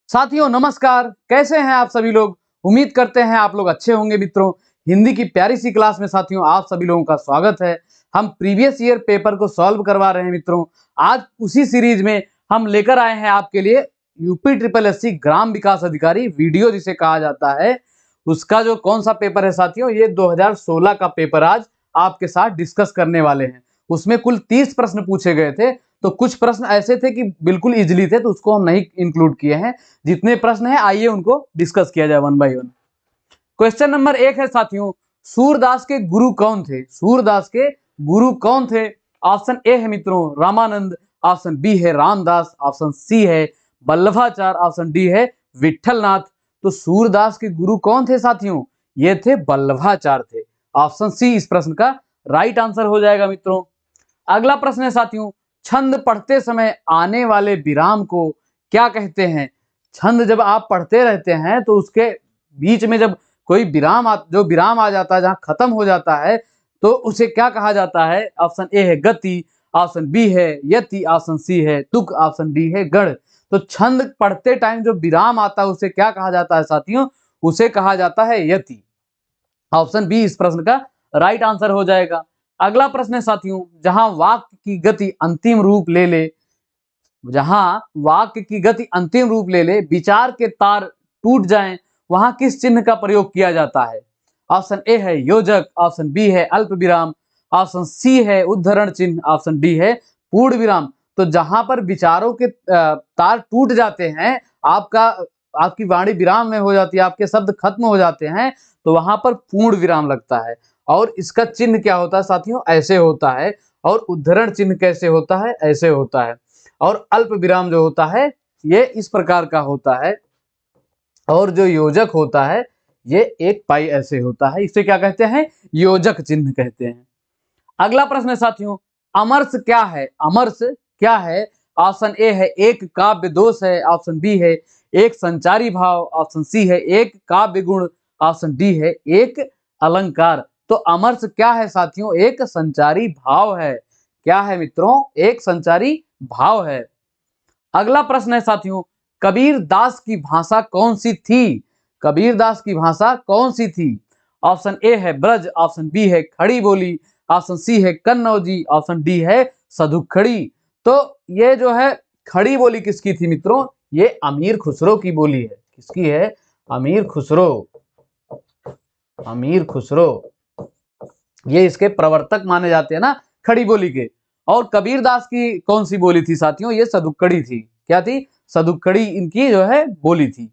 साथियों नमस्कार, कैसे हैं आप सभी लोग। उम्मीद करते हैं आप लोग अच्छे होंगे। मित्रों, हिंदी की प्यारी सी क्लास में साथियों आप सभी लोगों का स्वागत है। हम प्रीवियस ईयर पेपर को सॉल्व करवा रहे हैं। मित्रों, आज उसी सीरीज में हम लेकर आए हैं आपके लिए यूपी ट्रिपल एससी ग्राम विकास अधिकारी वीडियो जिसे कहा जाता है, उसका जो कौन सा पेपर है साथियों, ये 2016 का पेपर आज आपके साथ डिस्कस करने वाले हैं। उसमें कुल 30 प्रश्न पूछे गए थे, तो कुछ प्रश्न ऐसे थे कि बिल्कुल इजीली थे, तो उसको हम नहीं इंक्लूड किए हैं। जितने प्रश्न हैं आइए उनको डिस्कस किया जाए one by one. Question number 1 है साथियों, सूरदास के गुरु कौन थे? सूरदास के गुरु कौन थे? ऑप्शन ए है मित्रों रामानंद, ऑप्शन बी है रामदास, ऑप्शन सी है वल्लभाचार्य, ऑप्शन डी है विठलनाथ। तो सूरदास के गुरु कौन थे साथियों? ये थे वल्लभाचार्य थे। ऑप्शन सी इस प्रश्न का राइट आंसर हो जाएगा मित्रों। अगला प्रश्न है साथियों, छंद पढ़ते समय आने वाले विराम को क्या कहते हैं? छंद जब आप पढ़ते रहते हैं तो उसके बीच में जब कोई विराम आ जाता है, जहां खत्म हो जाता है, तो उसे क्या कहा जाता है? ऑप्शन ए है गति, ऑप्शन बी है यति, ऑप्शन सी है तुक, ऑप्शन डी है गढ़। तो छंद पढ़ते टाइम जो विराम आता है उसे क्या कहा जाता है साथियों? उसे कहा जाता है यति। ऑप्शन बी इस प्रश्न का राइट आंसर हो जाएगा। अगला प्रश्न है साथियों, जहां वाक्य की गति अंतिम रूप ले ले, विचार के तार टूट जाएं, वहां किस चिन्ह का प्रयोग किया जाता है? ऑप्शन ए है योजक, ऑप्शन बी है अल्प विराम, ऑप्शन सी है उद्धरण चिन्ह, ऑप्शन डी है पूर्ण विराम। तो जहां पर विचारों के तार टूट जाते हैं, आपकी वाणी विराम में हो जाती है, आपके शब्द खत्म हो जाते हैं, तो वहां पर पूर्ण विराम लगता है। और इसका चिन्ह क्या होता है साथियों? ऐसे होता है। और उद्धरण चिन्ह कैसे होता है? ऐसे होता है। और अल्प विराम जो होता है ये इस प्रकार का होता है। और जो योजक होता है ये एक पाई ऐसे होता है। इसे क्या कहते हैं? योजक चिन्ह कहते हैं। अगला प्रश्न है साथियों, अमरस क्या है? अमरस क्या है? ऑप्शन ए है एक काव्य दोष है, ऑप्शन बी है एक संचारी भाव, ऑप्शन सी है एक काव्य गुण, ऑप्शन डी है एक अलंकार। तो अमरस क्या है साथियों? एक संचारी भाव है। क्या है मित्रों? एक संचारी भाव है। अगला प्रश्न है साथियों, कबीर दास की भाषा कौन सी थी? कबीर दास की भाषा कौन सी थी? ऑप्शन ए है ब्रज, ऑप्शन बी है खड़ी बोली, ऑप्शन सी है कन्नौजी, ऑप्शन डी है सदुखड़ी। तो ये जो है खड़ी बोली किसकी थी मित्रों? ये अमीर खुसरो की बोली है। किसकी है? अमीर खुसरो। अमीर खुसरो ये इसके प्रवर्तक माने जाते हैं ना, खड़ी बोली के। और कबीर दास की कौन सी बोली थी साथियों? ये सदुक्कड़ी थी। क्या थी? सदुक्कड़ी इनकी जो है बोली थी।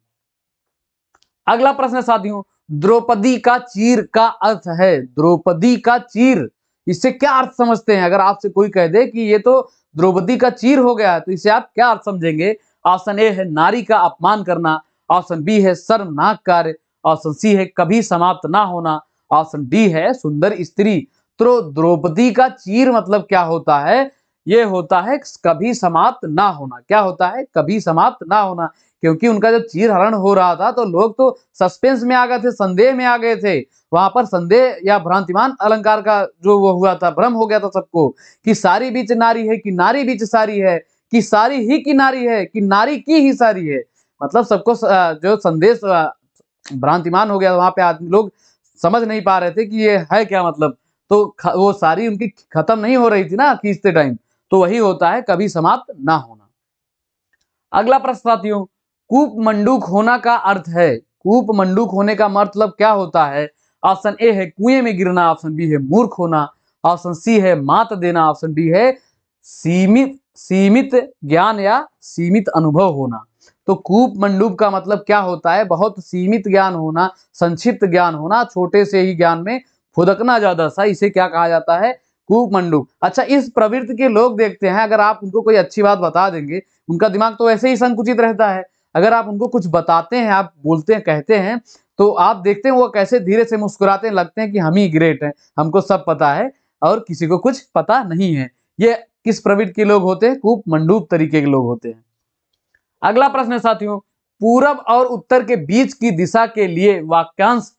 अगला प्रश्न है साथियों, द्रौपदी का चीर का अर्थ है। द्रौपदी का चीर, इससे क्या अर्थ समझते हैं? अगर आपसे कोई कह दे कि ये तो द्रौपदी का चीर हो गया, तो इसे आप क्या अर्थ समझेंगे? ऑप्शन ए है नारी का अपमान करना, ऑप्शन बी है शर्मनाक कार्य, ऑप्शन सी है कभी समाप्त ना होना, ऑप्शन डी है सुंदर स्त्री। तो द्रौपदी का चीर मतलब क्या होता है? ये होता है कभी समाप्त ना होना। क्या होता है? कभी समाप्त ना होना। क्योंकि उनका जब चीर हरण हो रहा था तो लोग तो सस्पेंस में आ गए थे, संदेह में आ गए थे। वहां पर संदेह या भ्रांतिमान अलंकार का जो वो हुआ था, भ्रम हो गया था सबको कि सारी बीच नारी है कि नारी बीच सारी है, कि सारी ही की नारी है कि नारी की ही सारी है। मतलब सबको जो संदेश भ्रांतिमान हो गया, वहां पे आदमी लोग समझ नहीं पा रहे थे कि ये है क्या मतलब। तो वो सारी उनकी खत्म नहीं हो रही थी ना खींचते टाइम, तो वही होता है कभी समाप्त ना होना। अगला प्रश्न साथियों, कूप मंडूक होना का अर्थ है। कूप मंडूक होने का मतलब क्या होता है? ऑप्शन ए है कुएं में गिरना, ऑप्शन बी है मूर्ख होना, ऑप्शन सी है मात देना, ऑप्शन डी है सीमित सीमित ज्ञान या सीमित अनुभव होना। तो कूप मंडूक का मतलब क्या होता है? बहुत सीमित ज्ञान होना, संक्षिप्त ज्ञान होना, छोटे से ही ज्ञान में फुदकना ज्यादा सा, इसे क्या कहा जाता है? कूप मंडूक। अच्छा, इस प्रवृत्ति के लोग देखते हैं, अगर आप उनको कोई अच्छी बात बता देंगे, उनका दिमाग तो ऐसे ही संकुचित रहता है। अगर आप उनको कुछ बताते हैं, आप बोलते हैं, कहते हैं, तो आप देखते हैं वो कैसे धीरे से मुस्कुराते हैं, लगते हैं कि हम ही ग्रेट हैं, हमको सब पता है और किसी को कुछ पता नहीं है। ये किस प्रवृत्ति के लोग होते हैं? कूप मंडूक तरीके के लोग होते हैं। अगला प्रश्न है साथियों, पूरब और उत्तर के बीच की दिशा के लिए वाक्यांश,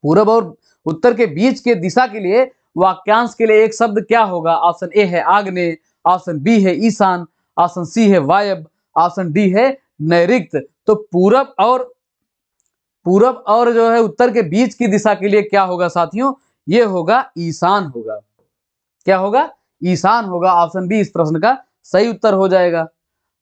पूरब और उत्तर के बीच के दिशा के लिए वाक्यांश के लिए एक शब्द क्या होगा? ऑप्शन ए है आग्नेय, ऑप्शन बी है ईशान, ऑप्शन सी है वायव्य, ऑप्शन डी है नैऋत्य, तो पूरब और जो है उत्तर के बीच की दिशा के लिए क्या होगा साथियों, ये होगा ईशान होगा। क्या होगा, ईशान होगा। ऑप्शन बी इस प्रश्न का सही उत्तर हो जाएगा।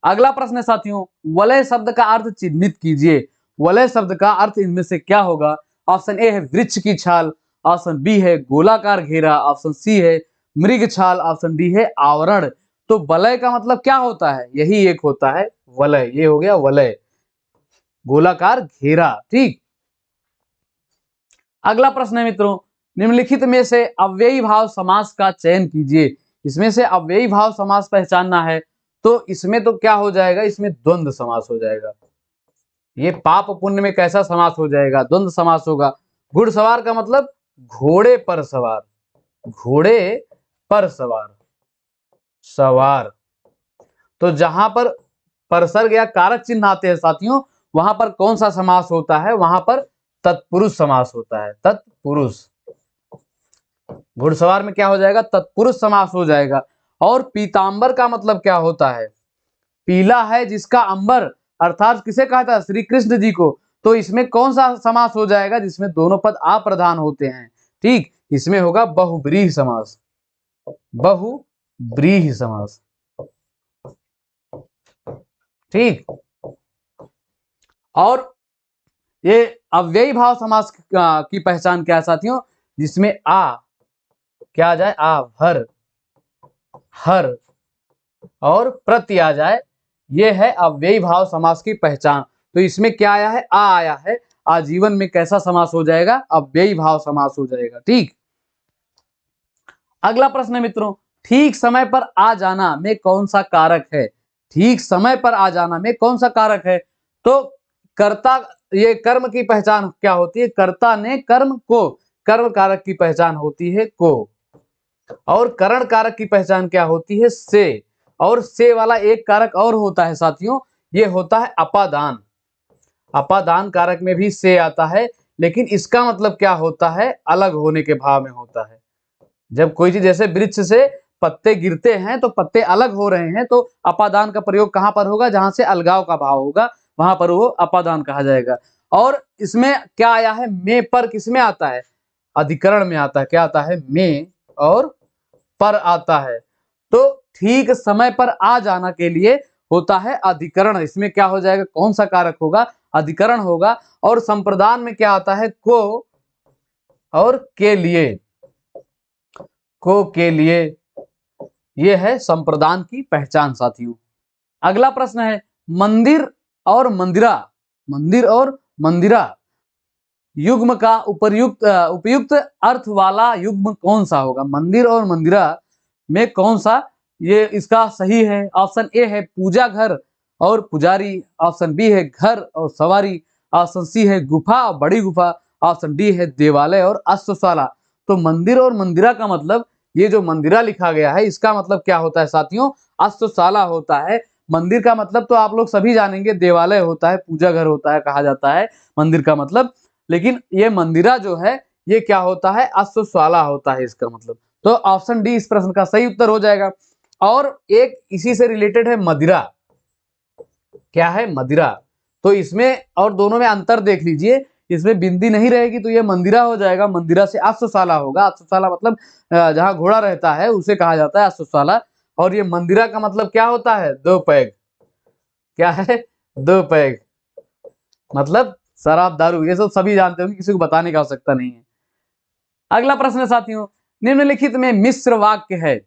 अगला प्रश्न है साथियों, वलय शब्द का अर्थ चिन्हित कीजिए। वलय शब्द का अर्थ इनमें से क्या होगा। ऑप्शन ए है वृक्ष की छाल, ऑप्शन बी है गोलाकार घेरा, ऑप्शन सी है मृग छाल, ऑप्शन डी है आवरण। तो वलय का मतलब क्या होता है, यही एक होता है वलय। ये हो गया वलय, गोलाकार घेरा। ठीक। अगला प्रश्न है मित्रों, निम्नलिखित में से अव्ययी भाव समास का चयन कीजिए। इसमें से अव्ययी भाव समास पहचानना है, तो इसमें तो क्या हो जाएगा, इसमें द्वंद्व समास हो जाएगा। ये पाप पुण्य में कैसा समास हो जाएगा, द्वंद्व समास होगा। घुड़सवार का मतलब घोड़े पर सवार, घोड़े पर सवार, सवार। तो जहां पर परसर्ग या कारक चिन्ह आते हैं साथियों, वहां पर कौन सा समास होता है, वहां पर तत्पुरुष समास होता है, तत्पुरुष। घुड़सवार में क्या हो जाएगा, तत्पुरुष समास हो जाएगा। और पीतांबर का मतलब क्या होता है, पीला है जिसका अंबर, अर्थात किसे कहा था, श्री कृष्ण जी को। तो इसमें कौन सा समास हो जाएगा, जिसमें दोनों पद अप्रधान होते हैं। ठीक, इसमें होगा बहुब्रीहि समास, बहुब्रीहि समास। ठीक। और ये अव्ययी भाव समास की पहचान क्या है साथियों, जिसमें आ क्या आ जाए, आ भर, हर और प्रति आ जाए, ये है अव्ययी भाव समास की पहचान। तो इसमें क्या आया है, आ आया है। आजीवन में कैसा समास हो जाएगा, अव्ययी भाव समास हो जाएगा। ठीक। अगला प्रश्न है मित्रों, ठीक समय पर आ जाना में कौन सा कारक है। ठीक समय पर आ जाना में कौन सा कारक है। तो कर्ता, ये कर्म की पहचान क्या होती है, कर्ता ने कर्म को, कर्म कारक की पहचान होती है को। और करण कारक की पहचान क्या होती है, से। और से वाला एक कारक और होता है साथियों, ये होता है अपादान। अपादान कारक में भी से आता है, लेकिन इसका मतलब क्या होता है, अलग होने के भाव में होता है। जब कोई चीज, जैसे वृक्ष से पत्ते गिरते हैं तो पत्ते अलग हो रहे हैं, तो अपादान का प्रयोग कहां पर होगा, जहां से अलगाव का भाव होगा, वहां पर वो अपादान कहा जाएगा। और इसमें क्या आया है, में पर किसमें आता है, अधिकरण में आता है। क्या आता है, में और पर आता है। तो ठीक समय पर आ जाना के लिए होता है अधिकरण। इसमें क्या हो जाएगा, कौन सा कारक होगा, अधिकरण होगा। और संप्रदान में क्या आता है, को और के लिए, को के लिए, यह है संप्रदान की पहचान साथियों। अगला प्रश्न है, मंदिर और मंदिरा, मंदिर और मंदिरा युग्म का उपयुक्त अर्थ वाला युग्म कौन सा होगा। मंदिर और मंदिरा में कौन सा ये इसका सही है। ऑप्शन ए है पूजा घर और पुजारी, ऑप्शन बी है घर और सवारी, ऑप्शन सी है गुफा और बड़ी गुफा, ऑप्शन डी है देवालय और अश्वशाला। तो मंदिर और मंदिरा का मतलब, ये जो मंदिरा लिखा गया है इसका मतलब क्या होता है साथियों, अश्वशाला होता है। मंदिर का मतलब तो आप लोग सभी जानेंगे, देवालय होता है, पूजा घर होता है, कहा जाता है मंदिर का मतलब। लेकिन ये मंदिरा जो है ये क्या होता है, अश्वशाला होता है इसका मतलब। तो ऑप्शन डी इस प्रश्न का सही उत्तर हो जाएगा। और एक इसी से रिलेटेड है मदिरा। क्या है, मदिरा। तो इसमें और दोनों में अंतर देख लीजिए, इसमें बिंदी नहीं रहेगी तो ये मंदिरा हो जाएगा, मंदिरा से अश्वशाला होगा। अश्वशाला मतलब जहां घोड़ा रहता है उसे कहा जाता है अश्वशाला। और ये मंदिरा का मतलब क्या होता है, दो पैग। क्या है, दो पैग मतलब शराब दारू, ये सब सभी जानते होंगे, किसी को बताने की आवश्यकता नहीं है। अगला प्रश्न है साथियों, निम्नलिखित में मिश्र वाक्य है,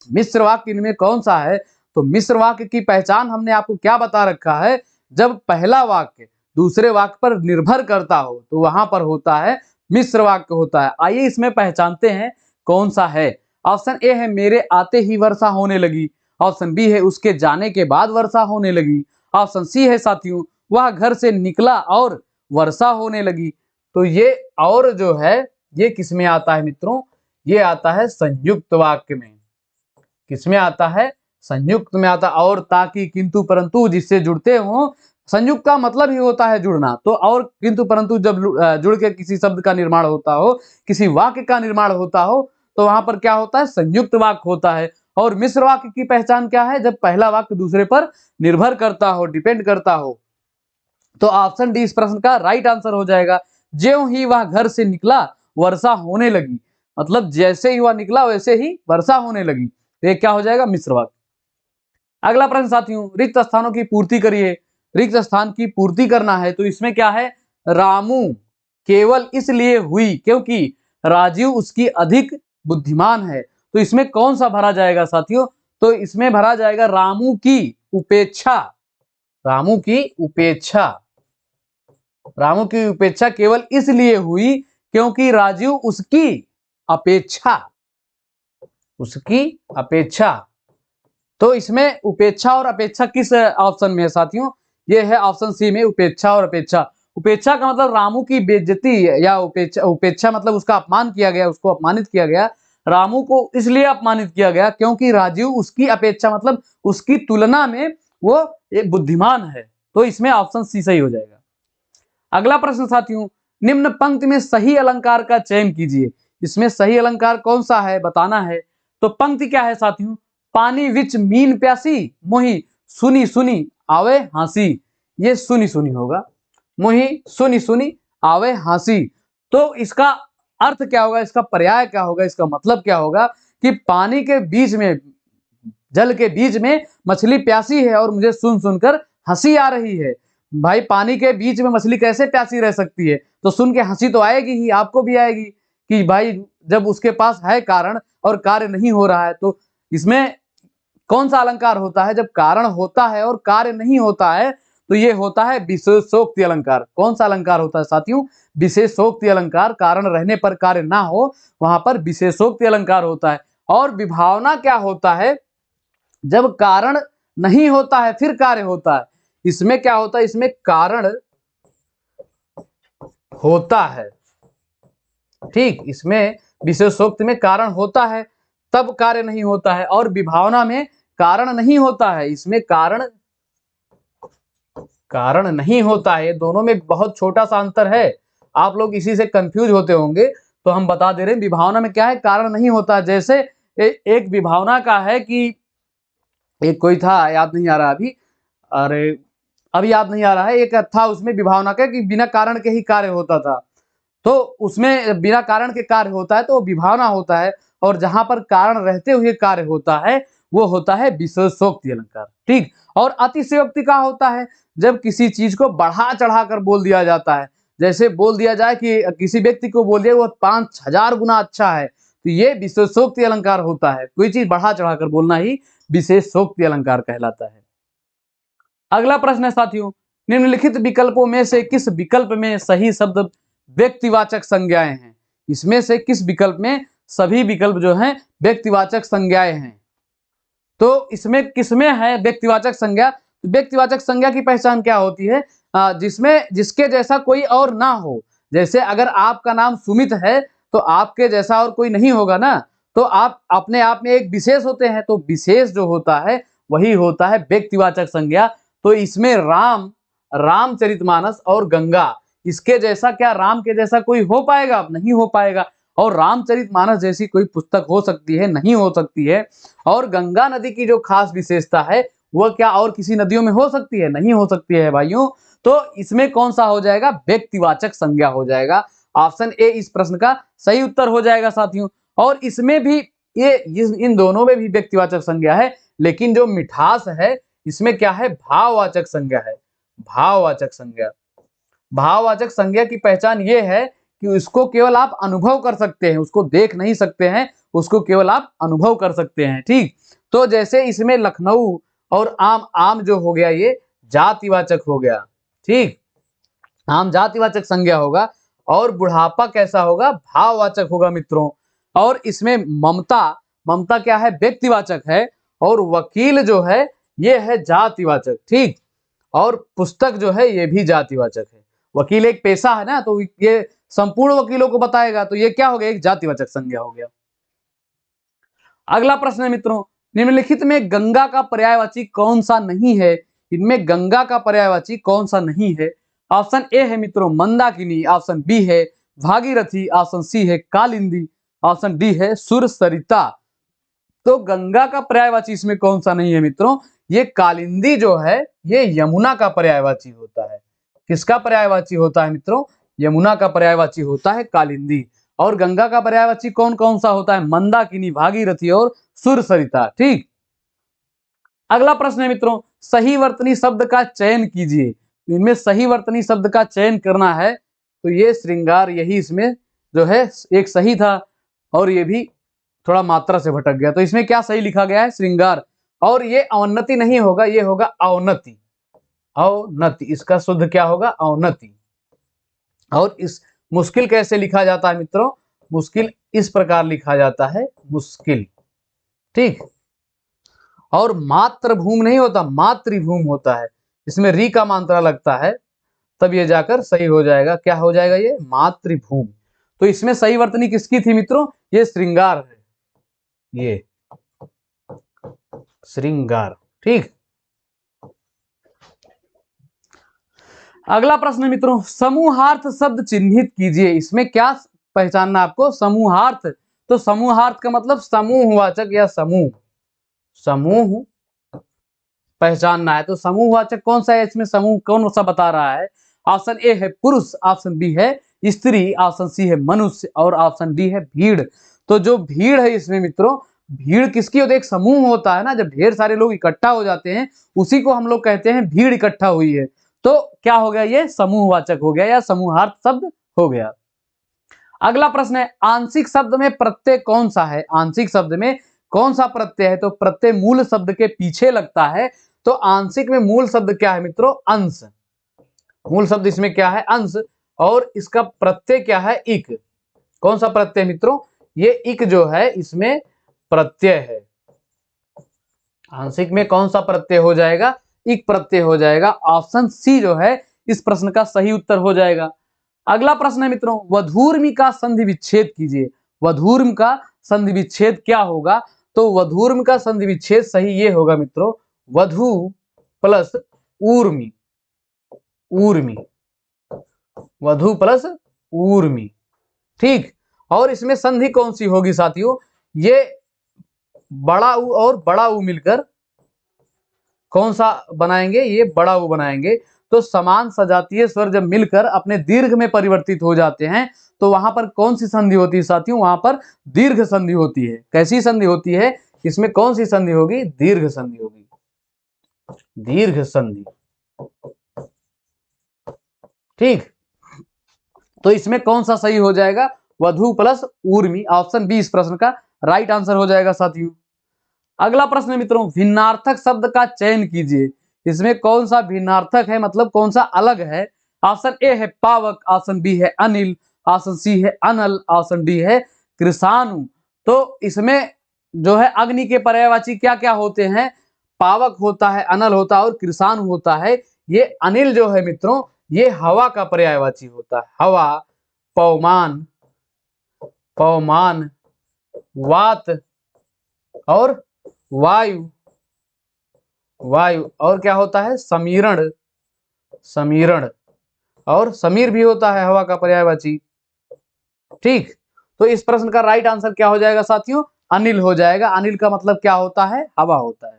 मिश्र वाक्य इनमें कौन सा है। तो मिश्र वाक्य की पहचान हमने आपको क्या बता रखा है, जब पहला वाक्य दूसरे वाक्य पर निर्भर करता हो तो वहां पर होता है मिश्र वाक्य होता है। आइए इसमें पहचानते हैं कौन सा है। ऑप्शन ए है मेरे आते ही वर्षा होने लगी, ऑप्शन बी है उसके जाने के बाद वर्षा होने लगी, ऑप्शन सी है साथियों वह घर से निकला और वर्षा होने लगी। तो ये और जो है ये किसमें आता है मित्रों, ये आता है संयुक्त वाक्य में। किसमें आता है, संयुक्त में आता। और ताकि किंतु परंतु जिससे जुड़ते हो, संयुक्त का मतलब ही होता है जुड़ना। तो और किंतु परंतु जब जुड़ के किसी शब्द का निर्माण होता हो, किसी वाक्य का निर्माण होता हो, तो वहां पर क्या होता है, संयुक्त वाक्य होता है। और मिश्र वाक्य की पहचान क्या है? जब पहला वाक्य दूसरे पर निर्भर करता हो, डिपेंड करता हो। तो ऑप्शन डी इस प्रश्न का राइट आंसर हो जाएगा। ज्यों ही वह घर से निकला वर्षा होने लगी, मतलब जैसे ही वह निकला वैसे ही वर्षा होने लगी। तो ये क्या हो जाएगा? मिश्र वाक्य। अगला प्रश्न साथियों, रिक्त स्थानों की पूर्ति करिए। रिक्त स्थान की पूर्ति करना है तो इसमें क्या है? रामू केवल इसलिए हुई क्योंकि राजीव उसकी अधिक बुद्धिमान है। तो इसमें कौन सा भरा जाएगा साथियों? तो इसमें भरा जाएगा रामू की उपेक्षा। रामू की उपेक्षा। रामू की उपेक्षा केवल इसलिए हुई क्योंकि राजीव उसकी अपेक्षा, उसकी अपेक्षा। तो इसमें उपेक्षा और अपेक्षा किस ऑप्शन में है साथियों? ये है ऑप्शन सी में, उपेक्षा और अपेक्षा। उपेक्षा का मतलब रामू की बेइज्जती या उपेक्षा, उपेक्षा मतलब उसका अपमान किया गया, उसको अपमानित किया गया। रामू को इसलिए अपमानित किया गया क्योंकि राजीव उसकी अपेक्षा मतलब उसकी तुलना में वो एक बुद्धिमान है। तो इसमें ऑप्शन सी सही हो जाएगा। अगला प्रश्न साथियों, निम्न पंक्ति में सही अलंकार का चयन कीजिए। इसमें सही अलंकार कौन सा है बताना है। तो पंक्ति क्या है साथियों? पानी विच मीन प्यासी मोही सुनी सुनी आवे हंसी। ये सुनी सुनी होगा, मोही सुनी सुनी आवे हंसी। तो इसका अर्थ क्या होगा? इसका पर्याय क्या होगा? इसका मतलब क्या होगा कि पानी के बीच में, जल के बीच में मछली प्यासी है और मुझे सुन सुनकर हंसी आ रही है। भाई पानी के बीच में मछली कैसे प्यासी रह सकती है? तो सुन के हंसी तो आएगी ही, आपको भी आएगी कि भाई जब उसके पास है कारण और कार्य नहीं हो रहा है। तो इसमें कौन सा अलंकार होता है? जब कारण होता है और कार्य नहीं होता है तो ये होता है विशेषोक्ति अलंकार। कौन सा अलंकार होता है साथियों? विशेषोक्ति अलंकार। कारण रहने पर कार्य ना हो, वहां पर विशेषोक्ति अलंकार होता है। और विभावना क्या होता है? जब कारण नहीं होता है फिर कार्य होता है। इसमें क्या होता है? इसमें कारण होता है, ठीक। इसमें विशेषोक्ति में कारण होता है तब कार्य नहीं होता है, और विभावना में कारण नहीं होता है, इसमें कारण नहीं होता है। दोनों में बहुत छोटा सा अंतर है, आप लोग इसी से कंफ्यूज होते होंगे। तो हम बता दे रहे हैं विभावना में क्या है? कारण नहीं होता। जैसे एक विभावना का है कि एक कोई था, याद नहीं आ रहा अभी, अरे अभी याद नहीं आ रहा है, एक था उसमें विभावना का कि बिना कारण के ही कार्य होता था। तो उसमें बिना कारण के कार्य होता है तो वो विभावना होता है, और जहां पर कारण रहते हुए कार्य होता है वो होता है विशेषोक्ति अलंकार, ठीक। और अतिशयोक्ति का होता है जब किसी चीज को बढ़ा चढ़ा कर बोल दिया जाता है। जैसे बोल दिया जाए कि किसी व्यक्ति को बोल दिया वो 5000 गुना अच्छा है, तो ये विशेषोक्ति अलंकार होता है। कोई चीज बढ़ा चढ़ा कर बोलना ही विशेषोक्ति अलंकार कहलाता है। अगला प्रश्न है साथियों, निम्नलिखित विकल्पों में से किस विकल्प में सही शब्द व्यक्तिवाचक संज्ञाएं हैं? इसमें से किस विकल्प में सभी विकल्प जो हैं व्यक्तिवाचक संज्ञाएं हैं? तो इसमें किसमें है व्यक्तिवाचक संज्ञा? व्यक्तिवाचक संज्ञा की पहचान क्या होती है? जिसमें जिसके जैसा कोई और ना हो। जैसे अगर आपका नाम सुमित है तो आपके जैसा और कोई नहीं होगा ना, तो आप अपने आप में एक विशेष होते हैं। तो विशेष जो होता है वही होता है व्यक्तिवाचक संज्ञा। तो इसमें राम, रामचरितमानस और गंगा, इसके जैसा क्या राम के जैसा कोई हो पाएगा? नहीं हो पाएगा। और रामचरितमानस जैसी कोई पुस्तक हो सकती है? नहीं हो सकती है। और गंगा नदी की जो खास विशेषता है वह क्या और किसी नदियों में हो सकती है? नहीं हो सकती है भाइयों। तो इसमें कौन सा हो जाएगा? व्यक्तिवाचक संज्ञा हो जाएगा। ऑप्शन ए इस प्रश्न का सही उत्तर हो जाएगा साथियों। और इसमें भी ये इन दोनों में भी व्यक्तिवाचक संज्ञा है, लेकिन जो मिठास है इसमें क्या है? भाववाचक संज्ञा है। भाववाचक संज्ञा। भाववाचक संज्ञा की पहचान ये है कि उसको केवल आप अनुभव कर सकते हैं, उसको देख नहीं सकते हैं, उसको केवल आप अनुभव कर सकते हैं, ठीक। तो जैसे इसमें लखनऊ और आम, आम जो हो गया ये जातिवाचक हो गया, ठीक। आम जातिवाचक संज्ञा होगा। और बुढ़ापा कैसा होगा? भाववाचक होगा मित्रों। और इसमें ममता, ममता क्या है? व्यक्तिवाचक है। और वकील जो है ये है जातिवाचक, ठीक। और पुस्तक जो है ये भी जातिवाचक है। वकील एक पेशा है ना, तो ये संपूर्ण वकीलों को बताएगा, तो ये क्या हो गया? एक जातिवाचक संज्ञा हो गया। अगला प्रश्न है मित्रों, निम्नलिखित में गंगा का पर्यायवाची कौन सा नहीं है? इनमें गंगा का पर्यायवाची कौन सा नहीं है? ऑप्शन ए है मित्रों मंदाकिनी, ऑप्शन बी है भागीरथी, ऑप्शन सी है कालिंदी, ऑप्शन डी है सुरसरिता। तो गंगा का पर्यायवाची इसमें कौन सा नहीं है मित्रों? ये कालिंदी जो है ये यमुना का पर्यायवाची होता है। किसका पर्यायवाची होता है मित्रों? यमुना का पर्यायवाची होता है कालिंदी। और गंगा का पर्यायवाची कौन कौन सा होता है? मंदाकिनी, भागीरथी और सुरसरिता। ठीक। अगला प्रश्न है मित्रों, सही वर्तनी शब्द का चयन कीजिए। इनमें सही वर्तनी शब्द का चयन करना है, तो ये श्रृंगार यही इसमें जो है एक सही था, और ये भी थोड़ा मात्रा से भटक गया। तो इसमें क्या सही लिखा गया है? श्रृंगार। और ये अवनति नहीं होगा, ये होगा अवनति। अवनति, इसका शुद्ध क्या होगा? अवनति। और इस मुश्किल कैसे लिखा जाता है मित्रों? मुश्किल इस प्रकार लिखा जाता है, मुश्किल। ठीक। और मातृभूमि नहीं होता, मातृभूमि होता है। इसमें री का मात्रा लगता है, तब ये जाकर सही हो जाएगा। क्या हो जाएगा? ये मातृभूमि। तो इसमें सही वर्तनी किसकी थी मित्रों? ये श्रृंगार है, ये श्रृंगार। ठीक। अगला प्रश्न मित्रों, समूहार्थ शब्द चिन्हित कीजिए। इसमें क्या पहचानना आपको? समूहार्थ। तो समूहार्थ का मतलब समूहवाचक या समूह, समूह पहचानना है। तो समूहवाचक कौन सा है? इसमें समूह कौन सा बता रहा है? ऑप्शन ए है पुरुष, ऑप्शन बी है स्त्री, ऑप्शन सी है मनुष्य, और ऑप्शन डी है भीड़। तो जो भीड़ है इसमें मित्रों, भीड़ किसकी होती है? एक समूह होता है ना, जब ढेर सारे लोग इकट्ठा हो जाते हैं उसी को हम लोग कहते हैं भीड़ इकट्ठा हुई है। तो क्या हो गया? ये समूहवाचक हो गया या समूहार्थ शब्द हो गया। अगला प्रश्न है, आंशिक शब्द में प्रत्यय कौन सा है? आंशिक शब्द में कौन सा प्रत्यय है? तो प्रत्यय मूल शब्द के पीछे लगता है। तो आंशिक में मूल शब्द क्या है मित्रों? अंश। मूल शब्द इसमें क्या है? अंश। और इसका प्रत्यय क्या है? इक। कौन सा प्रत्यय मित्रों? ये इक जो है इसमें प्रत्यय है। आंशिक में कौन सा प्रत्यय हो जाएगा? इक प्रत्यय हो जाएगा। ऑप्शन सी जो है इस प्रश्न का सही उत्तर हो जाएगा। अगला प्रश्न है मित्रों, वधूर्मि का संधि विच्छेद कीजिए। वधूर्म का संधि विच्छेद क्या होगा? तो वधूर्म का संधि विच्छेद सही ये होगा मित्रों, वधु प्लस ऊर्मि। ऊर्मि, वधु प्लस ऊर्मि। ठीक। और इसमें संधि कौन सी होगी साथियों? ये बड़ा ऊ और बड़ा ऊ मिलकर कौन सा बनाएंगे? ये बड़ा ऊ बनाएंगे। तो समान सजातीय स्वर जब मिलकर अपने दीर्घ में परिवर्तित हो जाते हैं तो वहां पर कौन सी संधि होती है साथियों? वहां पर दीर्घ संधि होती है। कैसी संधि होती है? इसमें कौन सी संधि होगी? दीर्घ संधि होगी, दीर्घ संधि। ठीक। तो इसमें कौन सा सही हो जाएगा? वधु प्लस ऊर्मि। ऑप्शन बी इस प्रश्न का राइट आंसर हो जाएगा साथियों। अगला प्रश्न मित्रों, भिन्नार्थक शब्द का चयन कीजिए। इसमें कौन सा भिन्नार्थक है, मतलब कौन सा अलग है? ऑप्शन ए है पावक, ऑप्शन बी है अनिल, ऑप्शन सी है अनल, ऑप्शन डी है कृषाणु। तो इसमें जो है अग्नि के पर्यायवाची क्या क्या होते हैं? पावक होता है, अनल होता है और कृषाणु होता है। ये अनिल जो है मित्रों, ये हवा का पर्यायवाची होता है। हवा, पवमान, पवमान, वात और वायु, वायु। और क्या होता है? समीरण, समीरण। और समीर भी होता है हवा का पर्यायवाची। ठीक। तो इस प्रश्न का राइट आंसर क्या हो जाएगा साथियों? अनिल हो जाएगा। अनिल का मतलब क्या होता है? हवा होता है।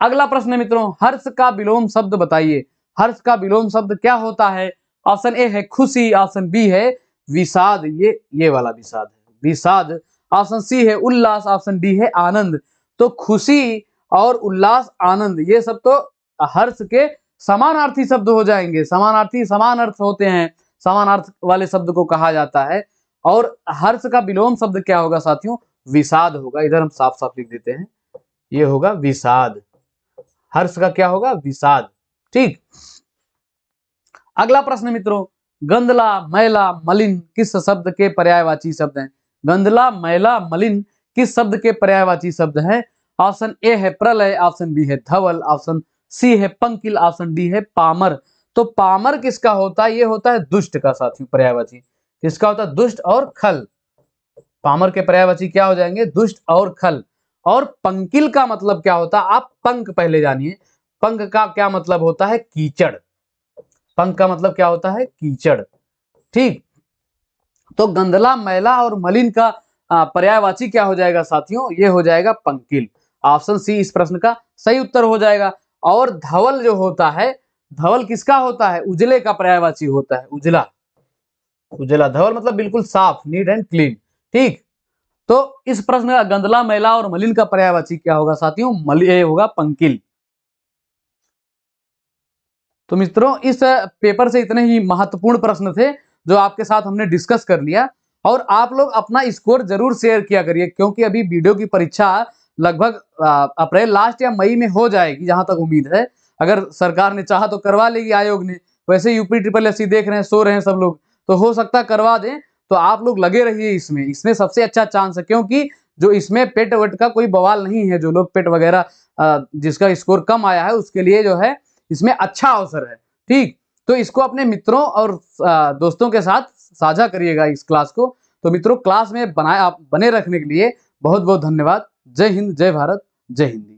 अगला प्रश्न है मित्रों, हर्ष का विलोम शब्द बताइए। हर्ष का विलोम शब्द क्या होता है? ऑप्शन ए है खुशी, ऑप्शन बी है विषाद, ये वाला विषाद है, विषाद। ऑप्शन सी है उल्लास, ऑप्शन डी है आनंद। तो खुशी और उल्लास, आनंद, ये सब तो हर्ष के समानार्थी शब्द हो जाएंगे। समानार्थी समान अर्थ होते हैं, समान अर्थ वाले शब्द को कहा जाता है। और हर्ष का विलोम शब्द क्या होगा साथियों? विषाद होगा। इधर हम साफ साफ लिख देते हैं, ये होगा विषाद। हर्ष का क्या होगा? विषाद। ठीक। अगला प्रश्न मित्रों, गंदला, मैला, मलिन किस शब्द के पर्यायवाची शब्द हैं? गंदला, मैला, मलिन किस शब्द के पर्यायवाची शब्द हैं? ऑप्शन ए है प्रलय, ऑप्शन बी है धवल, ऑप्शन सी है पंकिल, ऑप्शन डी है पामर। तो पामर किसका होता है? ये होता है दुष्ट का साथियों पर्यायवाची। किसका होता है? दुष्ट और खल। पामर के पर्यायवाची क्या हो जाएंगे? दुष्ट और खल। और पंकिल का मतलब क्या होता है? आप पंक पहले जानिए। पंक का क्या मतलब होता है? कीचड़। पंक का मतलब क्या होता है? कीचड़। ठीक। तो गंदला, मैला और मलिन का पर्यायवाची क्या हो जाएगा साथियों, ये हो जाएगा पंकिल। ऑप्शन सी इस प्रश्न का सही उत्तर हो जाएगा। और धवल जो होता है, धवल किसका होता है, उजले का पर्यायवाची होता है, उजला। उजला, धवल मतलब बिल्कुल साफ, नीट एंड क्लीन। ठीक, तो इस प्रश्न का गंदला, मैला और मलिन का पर्यायवाची क्या होगा साथियों, ये होगा पंकिल। तो मित्रों इस पेपर से इतने ही महत्वपूर्ण प्रश्न थे जो आपके साथ हमने डिस्कस कर लिया। और आप लोग अपना स्कोर जरूर शेयर किया करिए, क्योंकि अभी वीडियो की परीक्षा लगभग अप्रैल लास्ट या मई में हो जाएगी जहां तक उम्मीद है। अगर सरकार ने चाहा तो करवा लेगी, आयोग ने। वैसे यूपी ट्रिपल एससी देख रहे हैं, सो रहे हैं सब लोग, तो हो सकता है करवा दें। तो आप लोग लगे रहिए इसमें, इसमें सबसे अच्छा चांस है, क्योंकि जो इसमें पेट वेट का कोई बवाल नहीं है। जो लोग पेट वगैरह जिसका स्कोर कम आया है उसके लिए जो है इसमें अच्छा अवसर है। ठीक, तो इसको अपने मित्रों और दोस्तों के साथ साझा करिएगा इस क्लास को। तो मित्रों क्लास में बने रखने के लिए बहुत बहुत धन्यवाद। जय हिंद, जय भारत, जय हिंद।